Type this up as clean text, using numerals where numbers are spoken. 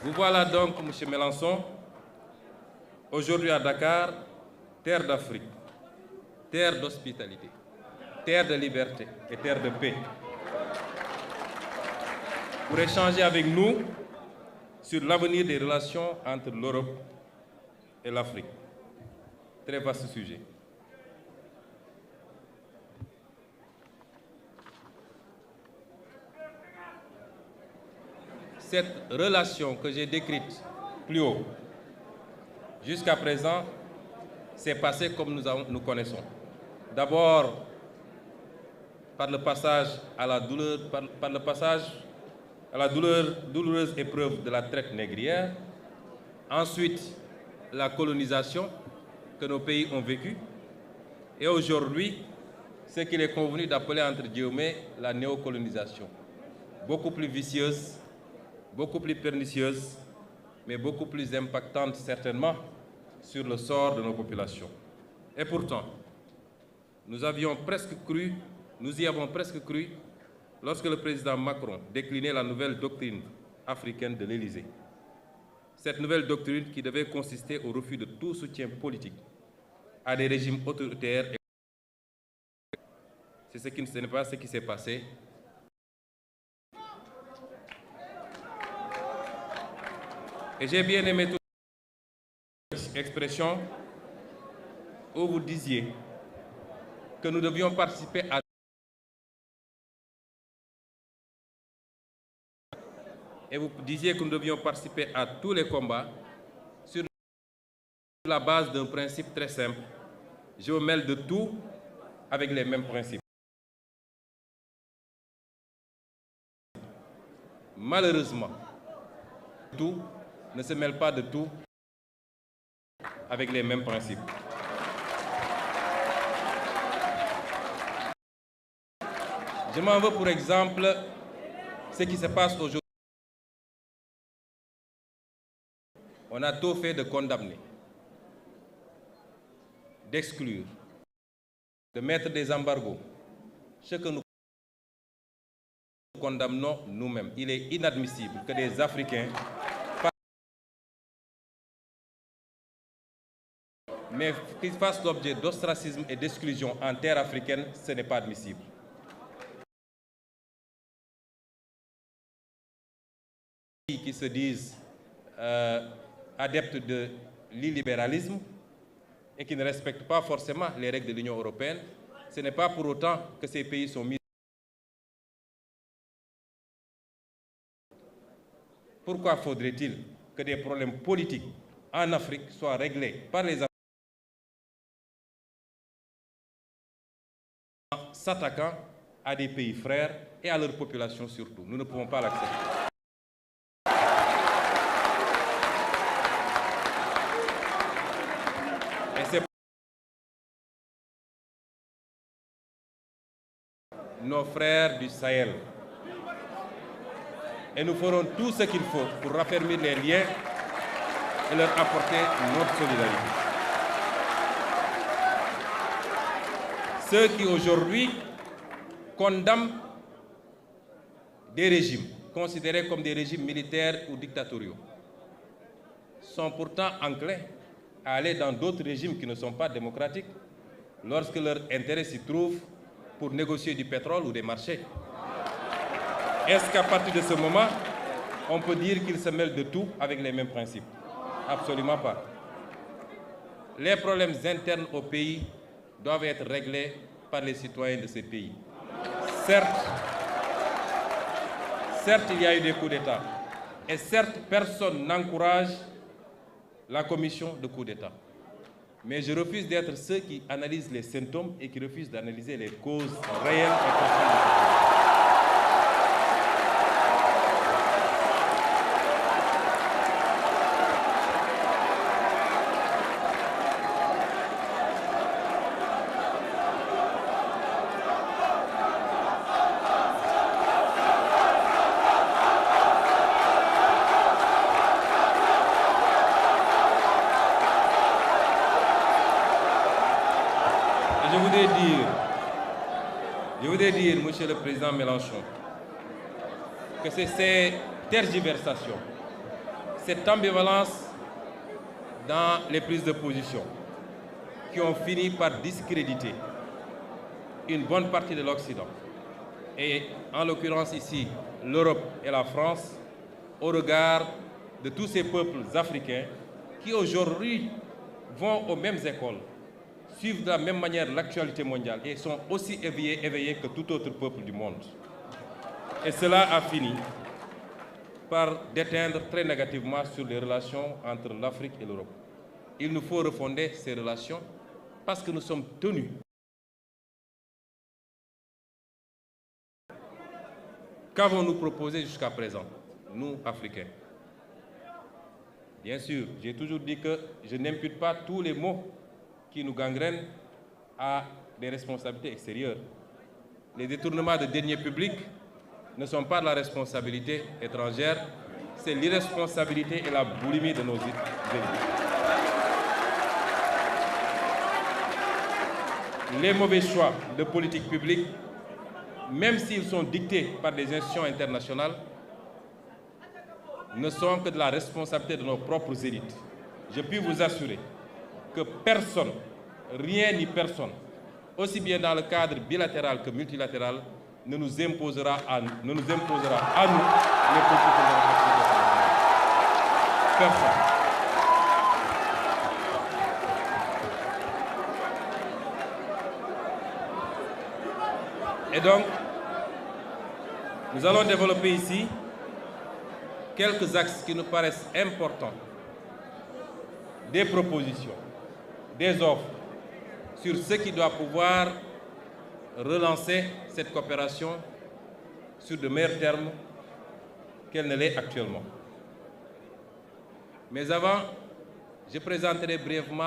Vous voilà donc, M. Mélenchon, aujourd'hui à Dakar, terre d'Afrique, terre d'hospitalité, terre de liberté et terre de paix, pour échanger avec nous sur l'avenir des relations entre l'Europe et l'Afrique. Très vaste sujet. Cette relation que j'ai décrite plus haut, jusqu'à présent, s'est passée comme nous connaissons. D'abord, par le passage à la douloureuse épreuve de la traite négrière. Ensuite, la colonisation que nos pays ont vécue. Et aujourd'hui, ce qu'il est convenu d'appeler entre guillemets la néocolonisation. Beaucoup plus vicieuse, beaucoup plus pernicieuse, mais beaucoup plus impactante certainement sur le sort de nos populations. Et pourtant, nous y avons presque cru lorsque le président Macron déclinait la nouvelle doctrine africaine de l'Élysée. Cette nouvelle doctrine qui devait consister au refus de tout soutien politique à des régimes autoritaires. Ce n'est pas ce qui s'est passé. Et j'ai bien aimé toute expression où vous disiez que nous devions participer à... Et vous disiez que nous devions participer à tous les combats sur la base d'un principe très simple. Je me mêle de tout avec les mêmes principes. Malheureusement, tout ne se mêle pas de tout avec les mêmes principes. Je m'en veux pour exemple ce qui se passe aujourd'hui. On a tout fait de condamner, d'exclure, de mettre des embargos. Ce que nous condamnons nous-mêmes. Il est inadmissible que des Africains mais qu'ils fassent l'objet d'ostracisme et d'exclusion en terre africaine, ce n'est pas admissible. Qui se disent adeptes de l'illibéralisme et qui ne respectent pas forcément les règles de l'Union européenne, ce n'est pas pour autant que ces pays sont mis. Pourquoi faudrait-il que des problèmes politiques en Afrique soient réglés par les Africains s'attaquant à des pays frères et à leur population surtout? Nous ne pouvons pas l'accepter. Et c'est nos frères du Sahel. Et nous ferons tout ce qu'il faut pour raffermir les liens et leur apporter notre solidarité. Ceux qui aujourd'hui condamnent des régimes considérés comme des régimes militaires ou dictatoriaux sont pourtant enclins à aller dans d'autres régimes qui ne sont pas démocratiques lorsque leur intérêt s'y trouve pour négocier du pétrole ou des marchés. Est-ce qu'à partir de ce moment, on peut dire qu'ils se mêlent de tout avec les mêmes principes? Absolument pas. Les problèmes internes au pays doivent être réglés par les citoyens de ces pays. Certes, il y a eu des coups d'État. Et certes, personne n'encourage la commission de coups d'État. Mais je refuse d'être ceux qui analysent les symptômes et qui refusent d'analyser les causes réelles et profondes de ce problème. Je voudrais dire, Monsieur le Président Mélenchon, que c'est ces tergiversations, cette ambivalence dans les prises de position qui ont fini par discréditer une bonne partie de l'Occident, et en l'occurrence ici l'Europe et la France, au regard de tous ces peuples africains qui aujourd'hui vont aux mêmes écoles, suivent de la même manière l'actualité mondiale et sont aussi éveillés que tout autre peuple du monde. Et cela a fini par déteindre très négativement sur les relations entre l'Afrique et l'Europe. Il nous faut refonder ces relations parce que nous sommes tenus. Qu'avons-nous proposé jusqu'à présent, nous, Africains? Bien sûr, j'ai toujours dit que je n'impute pas tous les maux qui nous gangrènent à des responsabilités extérieures. Les détournements de deniers publics ne sont pas de la responsabilité étrangère, c'est l'irresponsabilité et la boulimie de nos élites. Les mauvais choix de politique publique, même s'ils sont dictés par des institutions internationales, ne sont que de la responsabilité de nos propres élites. Je puis vous assurer que personne, rien ni personne, aussi bien dans le cadre bilatéral que multilatéral, ne nous imposera à nous les politiques de l'Afrique. Personne. Et donc, nous allons développer ici quelques axes qui nous paraissent importants, des propositions, des offres sur ce qui doit pouvoir relancer cette coopération sur de meilleurs termes qu'elle ne l'est actuellement. Mais avant, je présenterai brièvement